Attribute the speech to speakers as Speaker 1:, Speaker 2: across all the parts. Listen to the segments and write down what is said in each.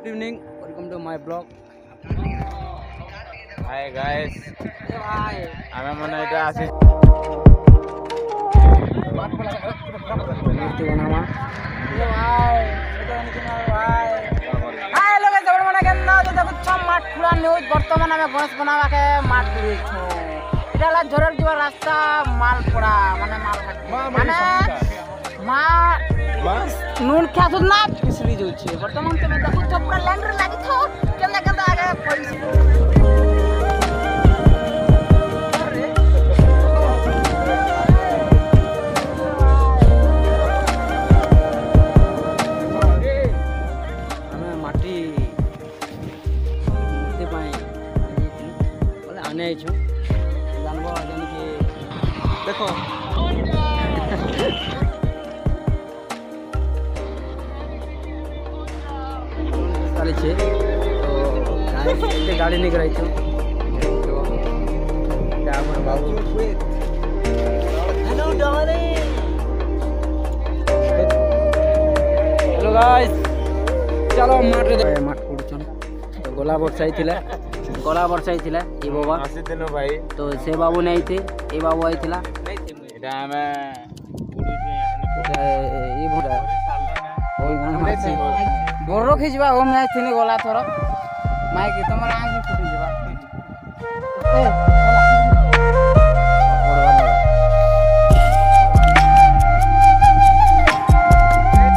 Speaker 1: Good evening, welcome to my blog.
Speaker 2: Hi guys.
Speaker 1: Hi.
Speaker 2: আমি মনে এটা আসি
Speaker 1: মূর্তি বানাবা ভাই এটা অনেক ভাই হাই লোক জবর মানে কেন তো দেখছ মাঠ পুরা নিউজ বর্তমান আমি গণেশ বানাবাকে মাঠ পুরিছো এটা লা ঝড়র যাওয়ার রাস্তা মাল পড়া মানে মাল মানে মা নুন খাত না পিছলি যাচ্ছে বর্তমান তুমি দেখছ পুরা ল্যান্ডর লাগিছ কেন কেন আগে পয়সা जानबो यानी कि देखो चली तो गाड़ी नहीं कराई छो बाबू हेलो डार्लिंग हेलो गाइस चलो माठ पड़छन तो गोला बरसाई थिला गला बरसाई थिला ई बाबा
Speaker 2: আসি দিনো ভাই
Speaker 1: तो से बाबू नहीं थे ए बाबू आई थिला
Speaker 2: এটা আমি
Speaker 1: ई भोरा ओई गाना मासी बोरो खिजबा हम नहीं थिने गला थोर माई के तमरा आंखी फुटी जबा ए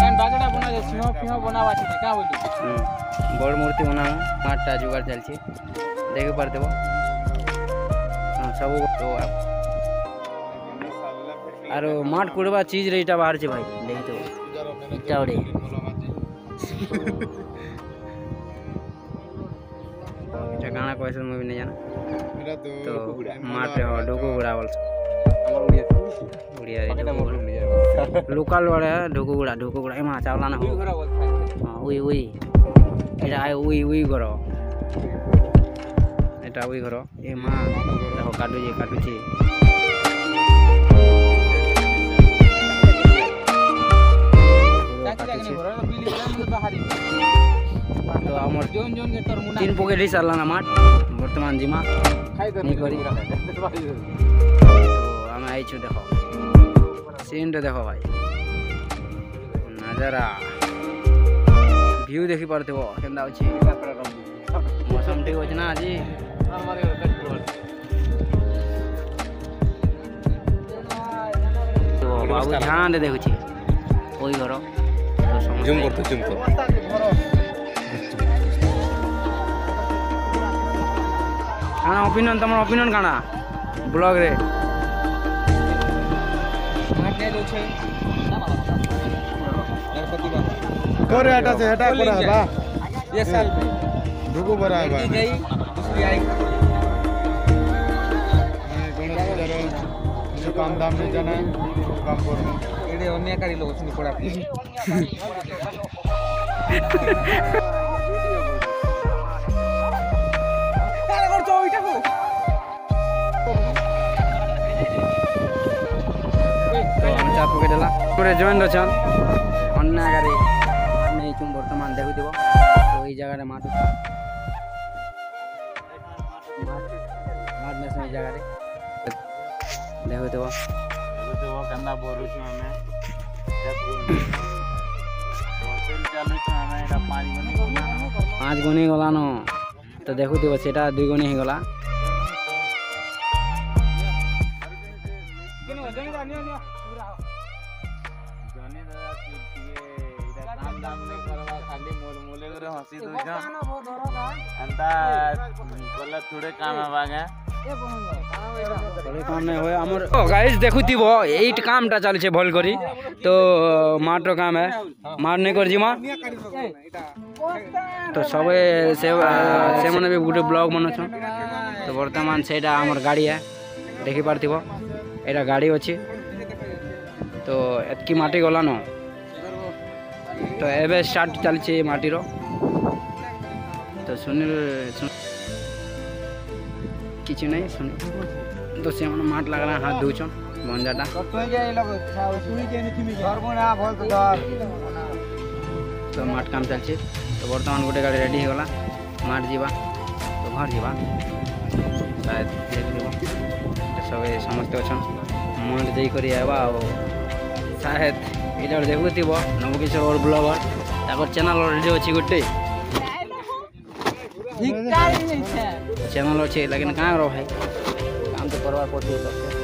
Speaker 1: एन बागड़ा बना जे सिंह पिह बनावा छी का बोली बड़ मूर्ति बना आठटा जुगाड़ चल छी देख पार देबो हां सब तो आरो माठ कुड़वा चीज रे इटा बाहर छे भाई देख तो इटा ओडे इटा गाना कहै मैं भी नहीं जाना तो माठ रे डोको गुड़ा बोल हमर उड़िया रे लोकल वाला डोको गुड़ा एमा चावला ना हो हां उई उई इटा आय उई उई करो এটা ওই ঘর এ মা দেখো কাটুছি তো আমার 3 পকেট ही चलला ना माठ वर्तमान जिमा नहीं करी तो हम आइछु देखो सीन रे देखो भाई नजारा व्यू देखि परथबो केंदा अछि मौसम ठीक होछ ना आजी तो बाबू ध्यान दे देखुची ओई घर
Speaker 2: जूम कर
Speaker 1: काना ओपिनियन तमर ओपिनियन काना ब्लॉग रे माने लो छै गणपति बाबा
Speaker 2: करे हटा से हटा करा बा
Speaker 1: ये साल में
Speaker 2: ढुको बरा बा
Speaker 1: गई दूसरी आई
Speaker 2: जो काम दाम में जाना है काम करो
Speaker 1: एडे अन्य कारी लोग सुनी पड़ा अरे कर तो इटा को तो हम चाप के देला पूरे जॉइन रछन अन्य कारी नहीं तुम वर्तमान देखु देबो तो ई जगह रे माठ में से जगह रे देखो तो
Speaker 2: कंदा बोलु छु हमें होटल चालू छु हमें एटा 5
Speaker 1: गुनी गला न तो देखु देबो सेटा 2 गुनी ही गला
Speaker 2: हसी दो अंता बोला थोड़े काम आवागे
Speaker 1: काम नहीं होय हमर गाइस देखुतिबो एट कामटा चालू छे भल करी तो माटर काम है मार नहीं कर जिमा तो सबे से माने भी गुटे ब्लॉग बनछ तो वर्तमान सेटा हमर गाड़ी है देखि पारतिबो एटा गाड़ी अछि तो एतकी माटी गला न तो एबे स्टार्ट चल छे माटी रो तो सुनिल किछ नहीं सुन तो से मन माट लागला हाथ धोचन भंजाटा तो माट काम चल
Speaker 3: तो बर्तमान गोटे गाड़ी रेडी हो गला माठ जीवा तो घर जीवा शायद देखिए सब समस्ते अच्छा माठ देकर आवा शायद ये देखुव नवकिशोर और ब्लॉगर ताकर चैनल ऑलरेडी अच्छी गोटे चैनल अच्छे लेकिन कहाँ भाई काम तो करवा पड़ती है सबके